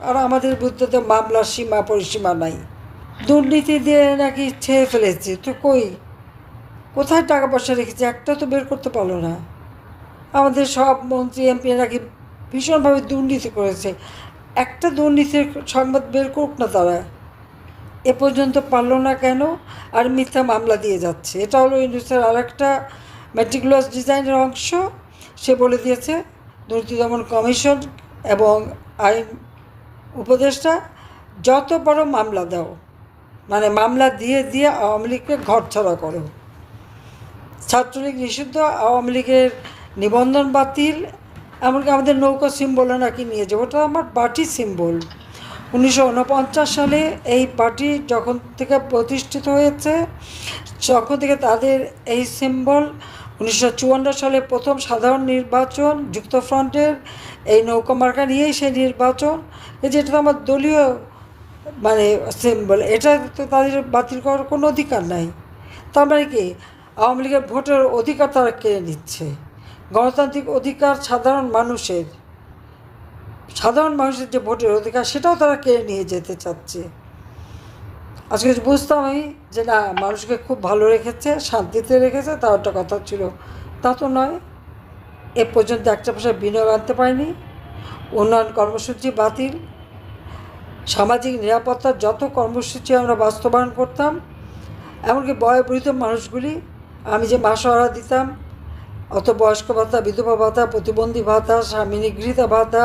আর আমাদের বিরুদ্ধে তো মামলার সীমা পরিসীমা নাই। দুর্নীতি দিয়ে নাকি ছেয়ে ফেলেছে, তো কই কোথায় টাকা পয়সা রেখেছে একটা তো বের করতে পারলো না। আমাদের সব মন্ত্রী এমপি নাকি ভীষণভাবে দুর্নীতি করেছে, একটা দুর্নীতির সংবাদ বের করুক না তারা। এ পর্যন্ত পারল না কেন? আর মিথ্যা মামলা দিয়ে যাচ্ছে। এটা হলো ইউনুসের আর একটা ম্যাটিকুলাস ডিজাইনের অংশ। সে বলে দিয়েছে দুর্নীতি দমন কমিশন এবং আইন উপদেষ্টা যত বড় মামলা দাও, মানে মামলা দিয়ে দিয়ে আওয়ামী লীগকে ঘরছাড়া করো। ছাত্রলীগ নিষিদ্ধ, আওয়ামী লীগের নিবন্ধন বাতিল, এমনকি আমাদের নৌকা সিম্বলও নাকি নিয়ে যাবো। ওটা আমার পার্টি সিম্বল। 1949 সালে এই পার্টি যখন থেকে প্রতিষ্ঠিত হয়েছে তখন থেকে তাদের এই সিম্বল। 1954 সালে প্রথম সাধারণ নির্বাচন যুক্তফ্রন্টের এই নৌকা মার্কা নিয়েই সেই নির্বাচন। এই যে এটা তো আমার দলীয় মানে সিম্বল, এটা তো তাদের বাতিল করার কোনো অধিকার নাই। তার মানে কি আওয়ামী লীগের ভোটের অধিকার তারা কেড়ে নিচ্ছে। গণতান্ত্রিক অধিকার সাধারণ মানুষের যে ভোটের অধিকার সেটাও তারা কেড়ে নিয়ে যেতে চাচ্ছে। আজকে বুঝতাম আমি যে না, মানুষকে খুব ভালো রেখেছে, শান্তিতে রেখেছে, তার একটা কথা ছিল। তা তো নয়। এ পর্যন্ত একটা পয়সা বিনিয়োগ আনতে পারেনি। উন্নয়ন কর্মসূচি বাতিল। সামাজিক নিরাপত্তার যত কর্মসূচি আমরা বাস্তবায়ন করতাম, এমনকি বয়োবৃদ্ধ মানুষগুলি আমি যে মাসোহারা দিতাম, অত বয়স্ক ভাতা, বিধবা ভাতা, প্রতিবন্ধী ভাতা, স্বামী নিগৃহীতা ভাতা,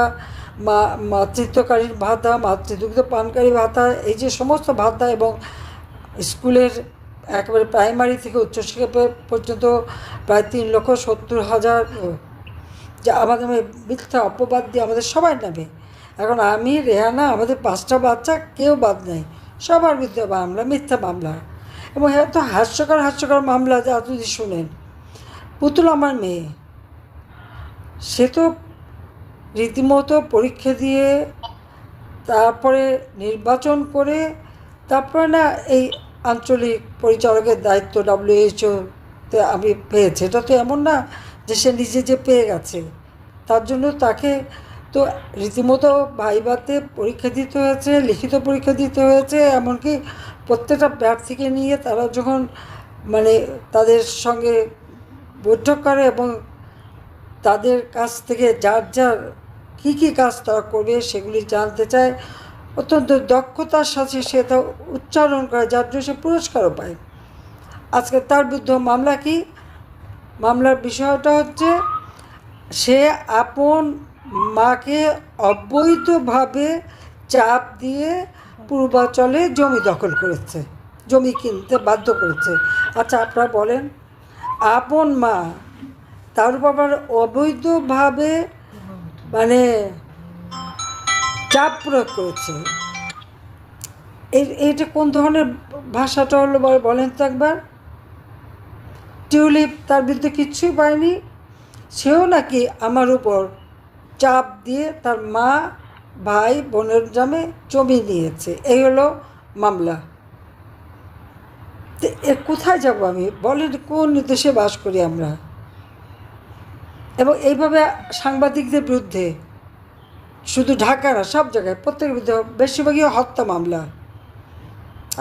মাতৃত্বকালীন ভাতা, মাতৃদুগ্ধ পানকারী ভাতা, এই যে সমস্ত ভাতা এবং স্কুলের একেবারে প্রাইমারি থেকে উচ্চশিক্ষা পর্যন্ত প্রায় 3,70,000 যা আমাদের মিথ্যা অপবাদ দিয়ে আমাদের সবাই নামে। এখন আমি, রেহানা, আমাদের 5টা বাচ্চা, কেউ বাদ নেই, সবার বিরুদ্ধে মামলা, মিথ্যা মামলা। এবং এত হাস্যকর মামলা যা যদি শুনেন। পুতুল আমার মেয়ে, সে তো রীতিমতো পরীক্ষা দিয়ে তারপরে নির্বাচন করে তারপরে না এই আঞ্চলিক পরিচালকের দায়িত্ব WHO-তে আমি পেয়েছি। এটা তো এমন না যে সে নিজে যে পেয়ে গেছে। তার জন্য তাকে তো রীতিমতো ভাইভাতে পরীক্ষা দিতে হয়েছে, লিখিত পরীক্ষা দিতে হয়েছে। এমনকি প্রত্যেকটা প্রার্থীকে নিয়ে তারা যখন মানে তাদের সঙ্গে বৈঠক করে এবং তাদের কাছ থেকে যার কী কী কাজ তারা করবে সেগুলি জানতে চায়, অত্যন্ত দক্ষতার সাথে সে তা উচ্চারণ করে, যার জন্য সে পুরস্কারও পায়। আজকে তার বিরুদ্ধে মামলা কি? মামলার বিষয়টা হচ্ছে সে আপন মাকে অবৈধভাবে চাপ দিয়ে পূর্বাঞ্চলে জমি দখল করেছে, জমি কিনতে বাধ্য করেছে। আচ্ছা আপনারা বলেন, আপন মা তার উপর অবৈধভাবে মানে চাপ প্রয়োগ করেছে, এইটা কোন ধরনের ভাষাটা হলো বলেন তো একবার। টিউলিপ তার বিরুদ্ধে কিচ্ছুই পায়নি, সেও নাকি আমার উপর চাপ দিয়ে তার মা, ভাই, বোনের নামে জমি নিয়েছে। এই হলো মামলা। তো এর কোথায় যাব আমি বলেন? কোন দেশে বাস করি আমরা? এবং এইভাবে সাংবাদিকদের বিরুদ্ধে, শুধু ঢাকা না, সব জায়গায় প্রত্যেকের বিরুদ্ধে বেশিরভাগই হত্যা মামলা।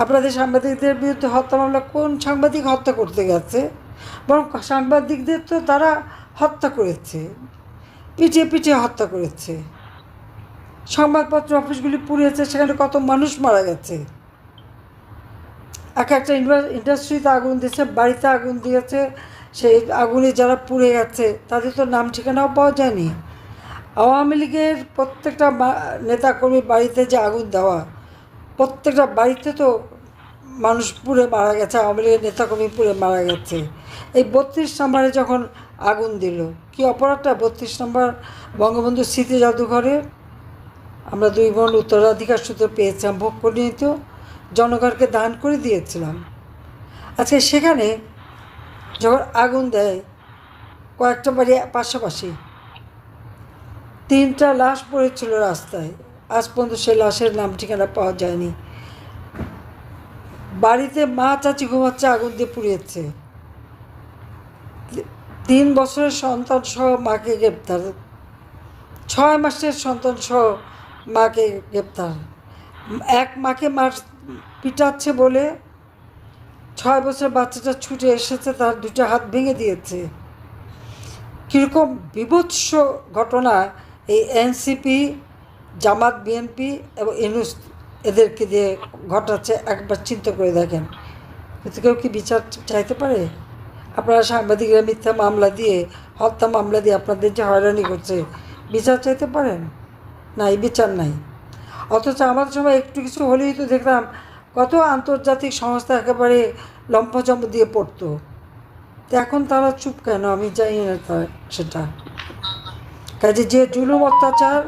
আপনাদের সাংবাদিকদের বিরুদ্ধে হত্যা মামলা, কোন সাংবাদিক হত্যা করতে গেছে? বরং সাংবাদিকদের তো তারা হত্যা করেছে, পিটিয়ে হত্যা করেছে। সংবাদপত্র অফিসগুলি পুড়িয়েছে, সেখানে কত মানুষ মারা গেছে। একটা ইন্ডাস্ট্রিতে আগুন দিয়েছে, বাড়িতে আগুন দিয়েছে, সেই আগুনে যারা পুড়ে গেছে তাদের তো নাম ঠিকানাও পাওয়া যায়নি। আওয়ামী লীগের প্রত্যেকটা নেতাকর্মীর বাড়িতে যে আগুন দেওয়া, প্রত্যেকটা বাড়িতে তো মানুষ পুড়ে মারা গেছে, আওয়ামী লীগের নেতাকর্মী পুড়ে মারা গেছে। এই 32 নম্বরে যখন আগুন দিল, কি অপরাধটা! 32 নম্বর বঙ্গবন্ধু স্মৃতি জাদুঘরে আমরা 2 বোন উত্তরাধিকার সূত্রে পেয়েছিলাম, ভোগ করে নিত, জনগণকে দান করে দিয়েছিলাম। আজকে সেখানে যখন আগুন দেয়, কয়েকটা বাড়ি পাশাপাশি, 3টা লাশ পড়েছিল রাস্তায়, আজ পর্যন্ত সেই লাশের নাম ঠিকানা পাওয়া যায়নি। বাড়িতে মা, চাচি ঘুমাচ্ছে, আগুন দিয়ে পুড়িয়েছে। 3 বছরের সন্তান সহ মাকে গ্রেপ্তার, 6 মাসের সন্তান সহ মাকে গ্রেপ্তার, এক মাকে পিটাচ্ছে বলে 6 বছর বাচ্চাটা ছুটে এসেছে, তার 2টা হাত ভেঙে দিয়েছে। কীরকম বিভৎস ঘটনা এই এনসিপি, জামাত, বিএনপি এবং ইউনূস এদেরকে দিয়ে ঘটাচ্ছে, একবার চিন্তা করে দেখেন। কিন্তু কেউ কি বিচার চাইতে পারে? আপনারা সাংবাদিকরা মিথ্যা মামলা দিয়ে, হত্যা মামলা দিয়ে আপনাদের যে হয়রানি করছে, বিচার চাইতে পারেন? নাই, বিচার নাই। অথচ আমাদের সময় একটু কিছু হলেই তো দেখলাম কত আন্তর্জাতিক সংস্থা একেবারে লম্ফজম্প দিয়ে পড়তো। তো এখন তারা চুপ কেন? আমি জানি না সেটা। কাজে যে জুলুম অত্যাচার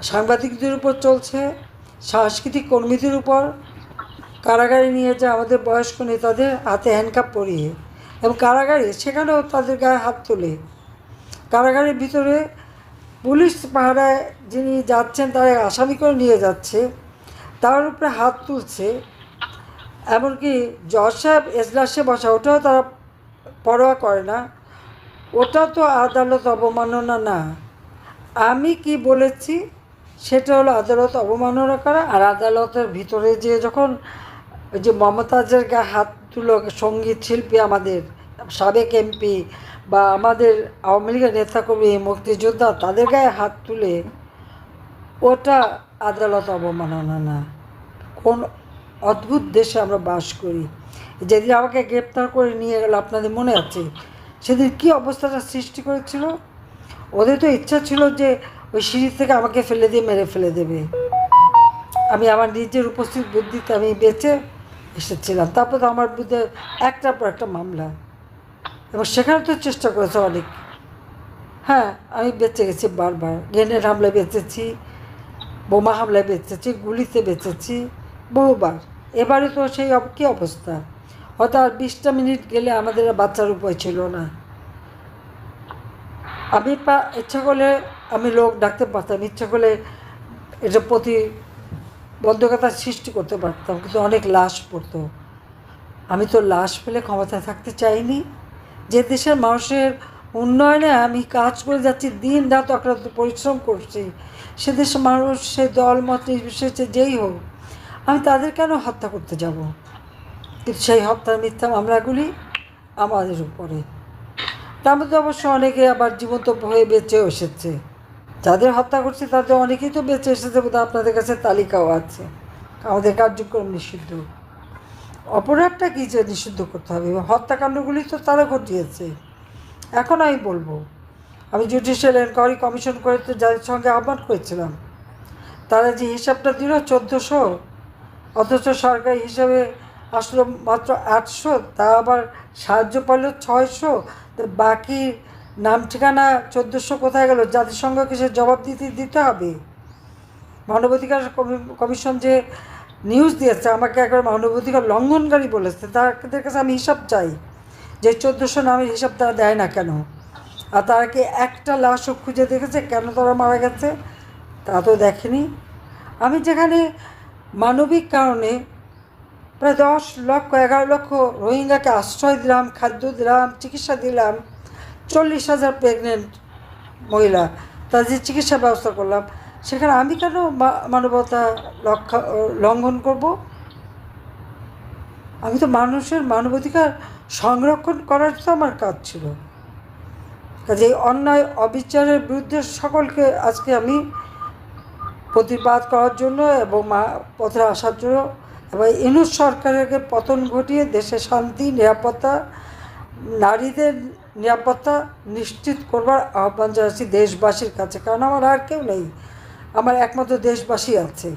সাংবাদিকদের উপর চলছে, সাংস্কৃতিক কর্মীদের উপর, কারাগারে নিয়ে যায় আমাদের বয়স্ক নেতাদের হাতে হ্যান্ডকাপ পরিয়ে, এবং কারাগারে সেখানেও তাদের গায়ে হাত তোলে। কারাগারের ভিতরে পুলিশ পাহারায় যিনি যাচ্ছেন তারা আসামি করে নিয়ে যাচ্ছে, তার উপরে হাত তুলছে। এমনকি জজ সাহেব এজলাসে বসা, ওটাও তারা পরোয়া করে না। ওটা তো আদালত অবমাননা না? আমি কি বলেছি সেটা হলো আদালত অবমাননা করা। আর আদালতের ভিতরে যে যখন ওই যে মমতাজের গায়ে হাত তুলো সঙ্গীত শিল্পী, আমাদের সাবেক এমপি বা আমাদের আওয়ামী লীগের নেতাকর্মী, মুক্তিযোদ্ধা, তাদের গায়ে হাত তুলে, ওটা আদালত অবমাননা না? কোন অদ্ভুত দেশে আমরা বাস করি। যেদিন আমাকে গ্রেপ্তার করে নিয়ে গেল, আপনাদের মনে আছে সেদিন কী অবস্থাটা সৃষ্টি করেছিল? ওদের তো ইচ্ছা ছিল যে ওই সিঁড়ি থেকে আমাকে ফেলে দিয়ে মেরে ফেলে দেবে। আমি আমার নিজের উপস্থিত বুদ্ধিতে আমি বেঁচে এসেছিলাম। তারপর তো আমার বিরুদ্ধে একটার পর একটা মামলা, এবং সেখানে তো চেষ্টা করেছে অনেক। হ্যাঁ, আমি বেঁচে গেছি বারবার। গ্রেনেড হামলায় বেঁচেছি, বোমা হামলায় বেঁচেছি, গুলিতে বেঁচেছি বহুবার। এবারে তো সেই কী অবস্থা! হয়তো আর 20টা মিনিট গেলে আমাদের বাচ্চার উপায় ছিল না। আমি ইচ্ছা করলে আমি লোক ডাকতে পারতাম, ইচ্ছা করলে এটা প্রতিবন্ধকতার সৃষ্টি করতে পারতাম, কিন্তু অনেক লাশ পড়তো। আমি তো লাশ ফেলে ক্ষমতায় থাকতে চাইনি। যে দেশের মানুষের উন্নয়নে আমি কাজ করে যাচ্ছি, দিন রাত অক্লান্ত পরিশ্রম করছি, সে দেশের মানুষ, সে দল মত নির্বিশেষে যেই হোক, আমি তাদের কেন হত্যা করতে যাব? কিন্তু সেই হত্যার মিথ্যা মামলাগুলি আমাদের উপরে। তার মধ্যে অবশ্য অনেকে আবার জীবন্ত হয়ে বেঁচেও এসেছে। যাদের হত্যা করছে তাদের অনেকেই তো বেঁচে এসেছে, বোধহয় আপনাদের কাছে তালিকাও আছে। আমাদের কার্যক্রম নিষিদ্ধ। অপরাধটা কী যে নিষিদ্ধ করতে হবে? হত্যাকাণ্ডগুলি তো তারা ঘটিয়েছে। এখন আমি বলবো, আমি জুডিশিয়াল এনকোয়ারি কমিশন করে তো যাদের সঙ্গে আহ্বান করেছিলাম, তারা যে হিসাবটা দিল 1400, অথচ সরকারি হিসাবে আসলো মাত্র 800, তা আবার সাহায্য পাইল 600, তো বাকি নাম ঠিকানা 1400 কোথায় গেল? জাতিসংঘকে সে জবাব দিতে হবে। মানবাধিকার কমিশন যে নিউজ দিয়েছে, আমাকে একবার মানবাধিকার লঙ্ঘনকারী বলেছে। তাদের কাছে আমি হিসাব চাই যে 1400 নামের হিসাব তারা দেয় না কেন? আর তারা কি একটা লাশও খুঁজে দেখেছে কেন তারা মারা গেছে? তা তো দেখেনি। আমি যেখানে মানবিক কারণে প্রায় 10 লক্ষ 11 লক্ষ রোহিঙ্গাকে আশ্রয় দিলাম, খাদ্য দিলাম, চিকিৎসা দিলাম, 40,000 প্রেগনেন্ট মহিলা, তাদের চিকিৎসা ব্যবস্থা করলাম, সেখানে আমি কেন মানবতা লঙ্ঘন করব? আমি তো মানুষের মানবাধিকার সংরক্ষণ করার তো আমার কাজ ছিল। কাজে এই অন্যায় অবিচারের বিরুদ্ধে সকলকে আজকে আমি প্রতিবাদ করার জন্য এবং পথে আসার জন্য, এবং ইউনূস সরকারের পতন ঘটিয়ে দেশে শান্তি, নিরাপত্তা, নারীদের নিরাপত্তা নিশ্চিত করবার আহ্বান জানাচ্ছি দেশবাসীর কাছে। কারণ আমার আর কেউ নেই, আমার একমাত্র দেশবাসী আছে।